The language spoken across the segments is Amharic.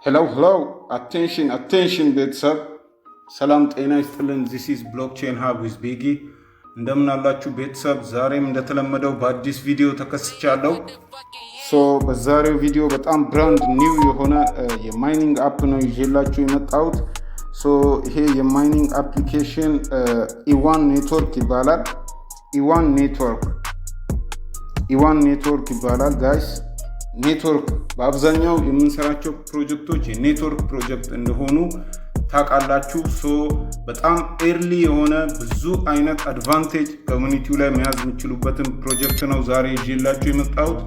Hello, attention ቤተሰብ ሰላም ጤና ይስጥልን። This is blockchain hub with Biggie እንደምን አላችሁ ቤተሰብ? ዛሬም እንደተለመደው በአዲስ ቪዲዮ ተከስቻለሁ። በዛሬው ቪዲዮ በጣም ብራንድ ኒው የሆነ የማይኒንግ አፕ ነው ይዤላችሁ የመጣሁት። ይሄ የማይኒንግ አፕሊኬሽን ኢዋን ኔትወርክ ይባላል። ኢዋን ኔትወርክ ይባላል ጋይስ። ኔትወርክ በአብዛኛው የምንሰራቸው ፕሮጀክቶች የኔትወርክ ፕሮጀክት እንደሆኑ ታውቃላችሁ። በጣም ኤርሊ የሆነ ብዙ አይነት አድቫንቴጅ ኮሚኒቲው ላይ መያዝ የምችሉበትን ፕሮጀክት ነው ዛሬ ይዤላችሁ የመጣሁት።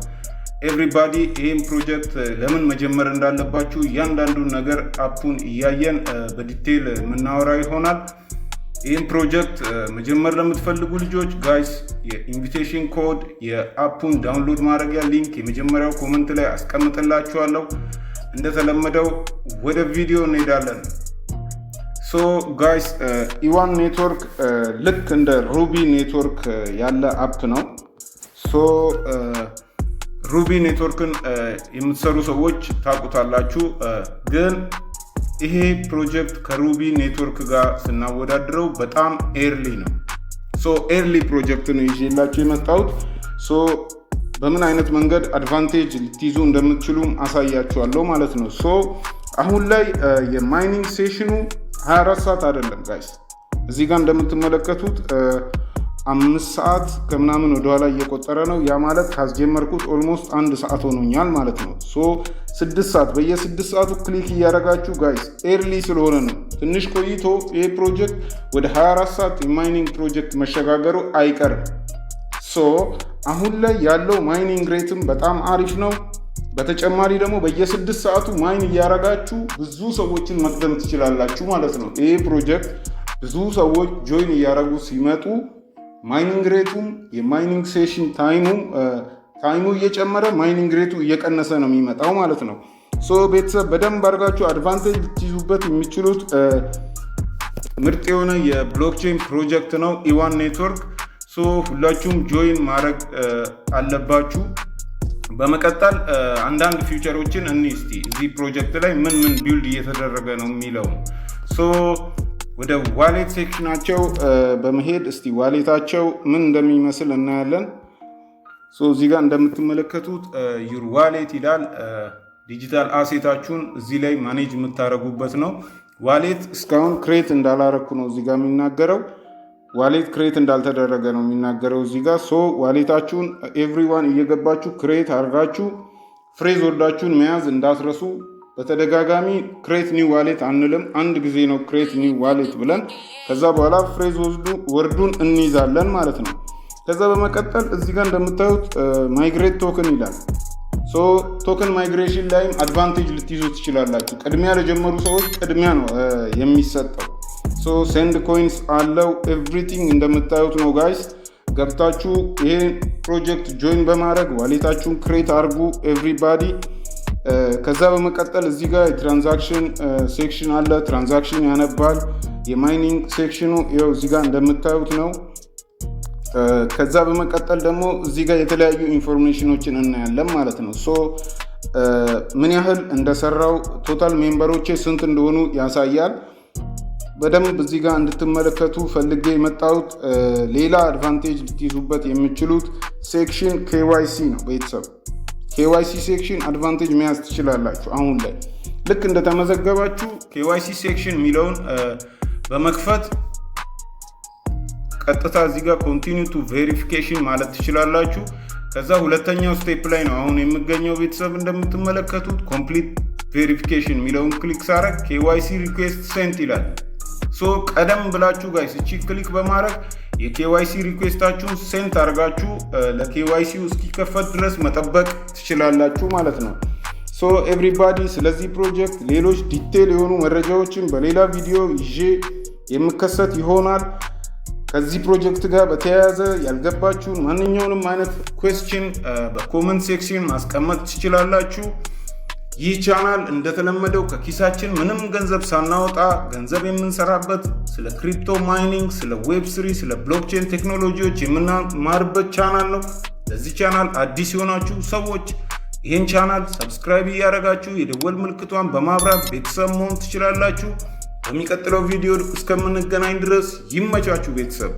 ኤቭሪባዲ ይህን ፕሮጀክት ለምን መጀመር እንዳለባችሁ እያንዳንዱን ነገር አፑን እያየን በዲቴይል የምናወራ ይሆናል። ይህን ፕሮጀክት መጀመር ለምትፈልጉ ልጆች ጋይስ የኢንቪቴሽን ኮድ የአፑን ዳውንሎድ ማድረጊያ ሊንክ የመጀመሪያው ኮመንት ላይ አስቀምጥላችኋለሁ። እንደተለመደው ወደ ቪዲዮ እንሄዳለን። ጋይስ ኢዋን ኔትወርክ ልክ እንደ ሩቢ ኔትወርክ ያለ አፕ ነው። ሩቢ ኔትወርክን የምትሰሩ ሰዎች ታውቁታላችሁ። ግን ይሄ ፕሮጀክት ከሩቢ ኔትወርክ ጋር ስናወዳድረው በጣም ኤርሊ ነው። ኤርሊ ፕሮጀክት ነው ይዤላችሁ የመጣሁት። በምን አይነት መንገድ አድቫንቴጅ ልትይዙ እንደምትችሉም አሳያችኋለሁ ማለት ነው። አሁን ላይ የማይኒንግ ሴሽኑ 24 ሰዓት አይደለም ጋይስ። እዚህ ጋር እንደምትመለከቱት 5 ሰዓት ከምናምን ወደኋላ እየቆጠረ ነው። ያ ማለት ካስጀመርኩት ኦልሞስት 1 ሰዓት ሆኖኛል ማለት ነው። 6 ሰዓት በየ6 ሰዓቱ ክሊክ እያደረጋችሁ ጋይስ ኤርሊ ስለሆነ ነው። ትንሽ ቆይቶ ይሄ ፕሮጀክት ወደ 24 ሰዓት የማይኒንግ ፕሮጀክት መሸጋገሩ አይቀርም። አሁን ላይ ያለው ማይኒንግ ሬትም በጣም አሪፍ ነው። በተጨማሪ ደግሞ በየ6 ሰዓቱ ማይን እያደረጋችሁ ብዙ ሰዎችን መቅደም ትችላላችሁ ማለት ነው። ይሄ ፕሮጀክት ብዙ ሰዎች ጆይን እያደረጉ ሲመጡ ማይኒንግ ሬቱም የማይኒንግ ሴሽን ታይሙ እየጨመረ ማይኒንግ ሬቱ እየቀነሰ ነው የሚመጣው ማለት ነው። ቤተሰብ በደንብ አድርጋችሁ አድቫንቴጅ ልትይዙበት የሚችሉት ምርጥ የሆነ የብሎክቼን ፕሮጀክት ነው ኢዋን ኔትወርክ። ሁላችሁም ጆይን ማድረግ አለባችሁ። በመቀጠል አንዳንድ ፊውቸሮችን እስቲ እዚህ ፕሮጀክት ላይ ምን ቢልድ እየተደረገ ነው የሚለው ወደ ዋሌት ሴክሽናቸው በመሄድ እስቲ ዋሌታቸው ምን እንደሚመስል እናያለን። እዚህ ጋር እንደምትመለከቱት ዩር ዋሌት ይላል። ዲጂታል አሴታችሁን እዚህ ላይ ማኔጅ የምታደርጉበት ነው። ዋሌት እስካሁን ክሬት እንዳላረኩ ነው እዚህ ጋር የሚናገረው። ዋሌት ክሬት እንዳልተደረገ ነው የሚናገረው እዚህ ጋር። ዋሌታችሁን ኤቭሪዋን እየገባችሁ ክሬት አድርጋችሁ ፍሬዝ ወርዳችሁን መያዝ እንዳትረሱ። በተደጋጋሚ ክሬት ኒው ዋሌት አንልም፣ አንድ ጊዜ ነው ክሬት ኒው ዋሌት ብለን ከዛ በኋላ ፍሬዝ ወርዱን እንይዛለን ማለት ነው። ከዛ በመቀጠል እዚህ ጋር እንደምታዩት ማይግሬት ቶክን ይላል። ቶክን ማይግሬሽን ላይም አድቫንቴጅ ልትይዙ ትችላላችሁ። ቅድሚያ ለጀመሩ ሰዎች ቅድሚያ ነው የሚሰጠው። ሴንድ ኮይንስ አለው። ኤቭሪቲንግ እንደምታዩት ነው ጋይስ። ገብታችሁ ይሄን ፕሮጀክት ጆይን በማድረግ ዋሌታችሁን ክሬት አድርጉ ኤቭሪባዲ። ከዛ በመቀጠል እዚህ ጋር የትራንዛክሽን ሴክሽን አለ። ትራንዛክሽን ያነባል። የማይኒንግ ሴክሽኑ ይኸው እዚህ ጋር እንደምታዩት ነው። ከዛ በመቀጠል ደግሞ እዚህ ጋር የተለያዩ ኢንፎርሜሽኖችን እናያለን ማለት ነው። ምን ያህል እንደሰራው ቶታል ሜምበሮቼ ስንት እንደሆኑ ያሳያል። በደንብ እዚህ ጋር እንድትመለከቱ ፈልጌ የመጣሁት ሌላ አድቫንቴጅ ልትይዙበት የምችሉት ሴክሽን KYC ነው ቤተሰብ። KYC ሴክሽን አድቫንቴጅ መያዝ ትችላላችሁ። አሁን ላይ ልክ እንደተመዘገባችሁ KYC ሴክሽን የሚለውን በመክፈት ቀጥታ እዚህ ጋር ኮንቲኒው ቱ ቬሪፊኬሽን ማለት ትችላላችሁ። ከዛ ሁለተኛው ስቴፕ ላይ ነው አሁን የምገኘው ቤተሰብ። እንደምትመለከቱት ኮምፕሊት ቬሪፊኬሽን የሚለውን ክሊክ ሳረግ KYC ሪኩዌስት ሴንት ይላል። ቀደም ብላችሁ ጋይስ እቺ ክሊክ በማድረግ የKYC ሪኩዌስታችሁን ሴንት አድርጋችሁ ለKYC እስኪከፈት ድረስ መጠበቅ ትችላላችሁ ማለት ነው። ኤቭሪባዲ ስለዚህ ፕሮጀክት ሌሎች ዲቴል የሆኑ መረጃዎችን በሌላ ቪዲዮ ይዤ የምከሰት ይሆናል። ከዚህ ፕሮጀክት ጋር በተያያዘ ያልገባችሁን ማንኛውንም አይነት ኩዌስችን በኮመንት ሴክሽን ማስቀመጥ ትችላላችሁ። ይህ ቻናል እንደተለመደው ከኪሳችን ምንም ገንዘብ ሳናወጣ ገንዘብ የምንሰራበት ስለ ክሪፕቶ ማይኒንግ፣ ስለ ዌብ3፣ ስለ ብሎክቼን ቴክኖሎጂዎች የምንማርበት ቻናል ነው። ለዚህ ቻናል አዲስ የሆናችሁ ሰዎች ይህን ቻናል ሰብስክራይብ እያደረጋችሁ የደወል ምልክቷን በማብራት ቤተሰብ መሆን ትችላላችሁ። በሚቀጥለው ቪዲዮ እስከምንገናኝ ድረስ ይመቻችሁ ቤተሰብ።